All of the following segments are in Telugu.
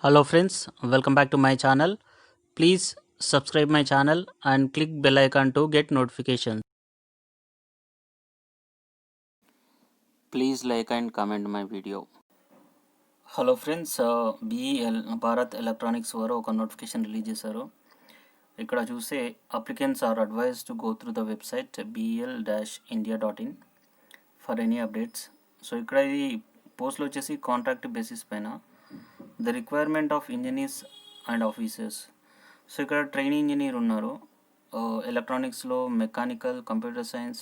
Hello friends, welcome back to my channel. Please subscribe my channel and click bell icon to get notifications. Please like and comment my video. Hello friends, BEL Bharat electronics వారు ఒక నోటిఫికేషన్ రిలీజ్ చేశారు. ఇక్కడ చూస్తే applicants are advise to go through the website bel-india.in for any updates. So ఇక్కడ ఇది పోస్ట్లో వచ్చేసి కాంట్రాక్ట్ బేసిస్ పైన the requirement of engineers and officers. So ఇక్కడ ట్రైనింగ్ ఇంజనీర్ ఉన్నారు, ఎలక్ట్రానిక్స్లో mechanical, computer science,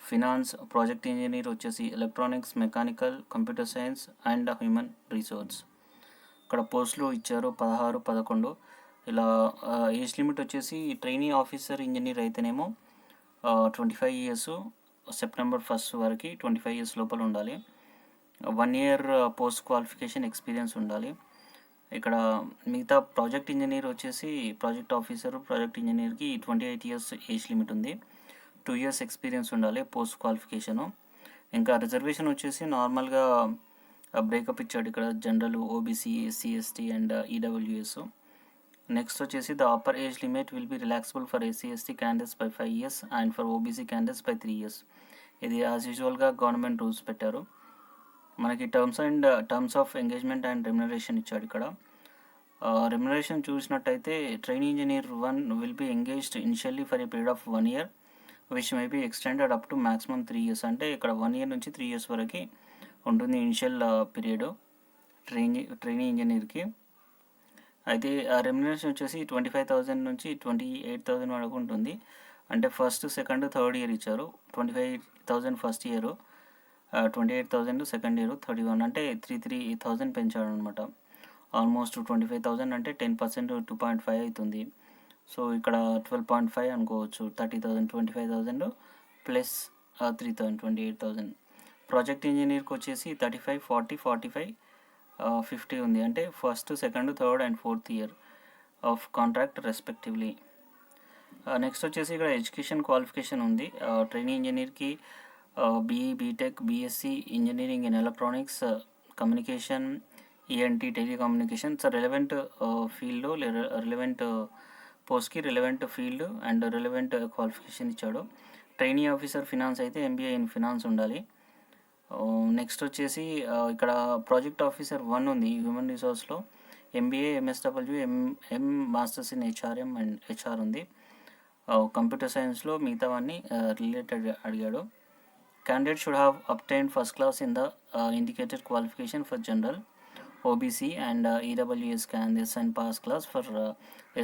finance. Project engineer వచ్చేసి electronics, mechanical, computer science and human resource. ఇక్కడ పోస్టులు ఇచ్చారు 16, 11. ఇలా ఏజ్ లిమిట్ వచ్చేసి ట్రైనీ ఆఫీసర్ ఇంజనీర్ అయితేనేమో 25 ఇయర్స్, సెప్టెంబర్ 1 వరకు 25 ఇయర్స్ లోపల ఉండాలి. 1 ఇయర్ పోస్ట్ క్వాలిఫికేషన్ ఎక్స్పీరియన్స్ ఉండాలి. ఇక్కడ మిగతా ప్రాజెక్ట్ ఇంజనీర్ వచ్చేసి ప్రాజెక్ట్ ఆఫీసర్, ప్రాజెక్ట్ ఇంజనీర్కి 28 ఇయర్స్ ఏజ్ లిమిట్ ఉంది. 2 ఇయర్స్ ఎక్స్పీరియన్స్ ఉండాలి పోస్ట్ క్వాలిఫికేషను. ఇంకా రిజర్వేషన్ వచ్చేసి నార్మల్గా బ్రేకప్ ఇచ్చాడు ఇక్కడ, general, OBC, SC, ST and EWS. Next వచ్చేసి the upper age limit will be relaxable for SC ST candidates by 5 years and for OBC candidates by 3 years. ఇది యాజ్ యూజువల్గా గవర్నమెంట్ రూల్స్ పెట్టారు. మనకి terms of engagement and remuneration ఇచ్చాడు ఇక్కడ. రెమ్యునరేషన్ చూసినట్టయితే trainee engineer 1 will be engaged initially for a period of 1 year which may be extended up to maximum 3 years. అంటే ఇక్కడ 1 ఇయర్ నుంచి 3 ఇయర్స్ వరకు ఉంటుంది ఇనిషియల్ పీరియడ్ ట్రైనీ ఇంజనీర్కి. అయితే ఆ రెమ్యునరేషన్ వచ్చేసి 25,000 నుంచి 28,000 వరకు ఉంటుంది. అంటే ఫస్ట్, సెకండ్, థర్డ్ ఇయర్ ఇచ్చారు. 25,000 ఫస్ట్ ఇయర్, 28,000 సెకండ్ ఇయర్, 31 అంటే 3,000 పెంచాడు అనమాట. ఆల్మోస్ట్ 25,000 అంటే 10% 2.5 అవుతుంది. సో ఇక్కడ 12.5 అనుకోవచ్చు. 30,000, 25,000 ప్లస్ 3,000, 28,000. ప్రాజెక్ట్ ఇంజనీర్కి వచ్చేసి 35, 40, 45, 50 ఉంది. అంటే first, second, third and fourth year of contract respectively. Next వచ్చేసి ఇక్కడ ఎడ్యుకేషన్ క్వాలిఫికేషన్ ఉంది. ట్రైనీ ఇంజనీర్కి BE, BTech, BSc engineering in electronics, communication, ENT, telecommunications relevant field, relevant పోస్ట్కి relevant field and relevant qualification ఇచ్చాడు. ట్రైనీ ఆఫీసర్ ఫినాన్స్ అయితే ఎంబీఏ ఇన్ ఫినాన్స్ ఉండాలి. నెక్స్ట్ వచ్చేసి ఇక్కడ ప్రాజెక్ట్ ఆఫీసర్ 1 ఉంది హ్యూమన్ రిసోర్స్లో, MBA, MSW, M masters in HRM and HR ఉంది. కంప్యూటర్ సైన్స్లో మిగతావన్నీ రిలేటెడ్ అడిగాడు. Candidate should have obtained first class in the indicated qualification for general, OBC and EWS candidates and pass class for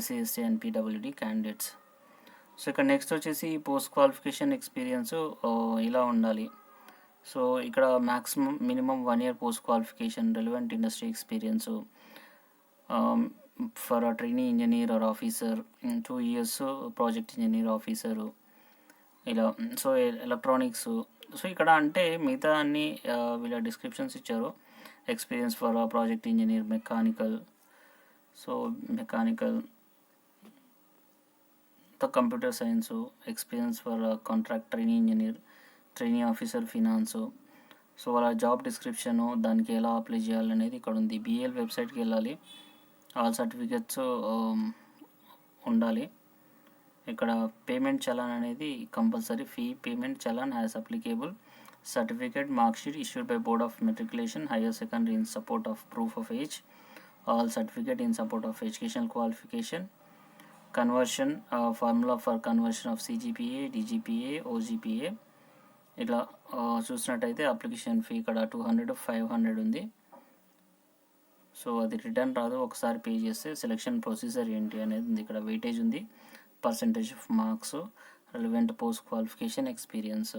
SC, ST and PWD candidates. So ఇక్కడ నెక్స్ట్ వచ్చేసి పోస్ట్ క్వాలిఫికేషన్ ఎక్స్పీరియన్స్ ఇలా ఉండాలి. సో ఇక్కడ minimum 1 year post qualification, relevant industry experience for trainee engineer or officer, 2 years project engineer officer ఇలా. So electronics. సో ఇక్కడ అంటే మిగతా అన్ని వీళ్ళ డిస్క్రిప్షన్స్ ఇచ్చారు. Experience for project engineer, mechanical, so mechanical, computer science, experience for contract trainee engineer, trainee officer finance. So వాళ్ళ జాబ్ డిస్క్రిప్షను, దానికి ఎలా అప్లై చేయాలనేది ఇక్కడ ఉంది. బీఎల్ వెబ్సైట్కి వెళ్ళాలి, ఆల్ సర్టిఫికెట్స్ ఉండాలి. ఇక్కడ పేమెంట్ చలాన్ అనేది compulsory. Fee payment challan as applicable, certificate, marksheet issued by board of matriculation, higher secondary in support of proof of age, all certificate in support of education qualification, conversion, formula for conversion of CGPA, DGPA, OGPA. ఇట్లా చూసినట్టయితే అప్లికేషన్ ఫీ ఇక్కడ 200, 500 ఉంది. సో అది రిటర్న్ రాదు, ఒకసారి పే చేస్తే. సెలెక్షన్ ప్రొసీజర్ ఏంటి అనేది ఉంది ఇక్కడ. వెయిటేజ్ ఉంది, percentage of marks, relevant post qualification experience.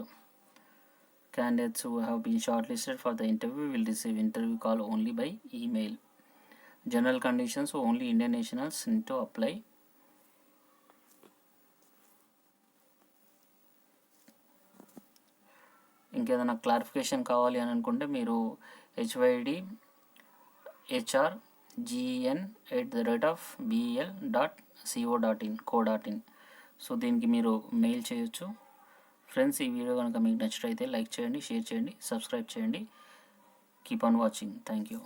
Candidates who have been shortlisted for the interview will receive interview call only by email. General conditions: only Indian nationals need to apply. ఇంకేదైనా క్లారిఫికేషన్ కావాలి అని అనుకుంటే మీరు hydgen@bel.co.in సో దీనికి మీరు మెయిల్ చేయొచ్చు. ఫ్రెండ్స్, ఈ వీడియో కనుక మీకు నచ్చినట్లయితే లైక్ చేయండి, షేర్ చేయండి, సబ్స్క్రైబ్ చేయండి. Keep on watching. Thank you.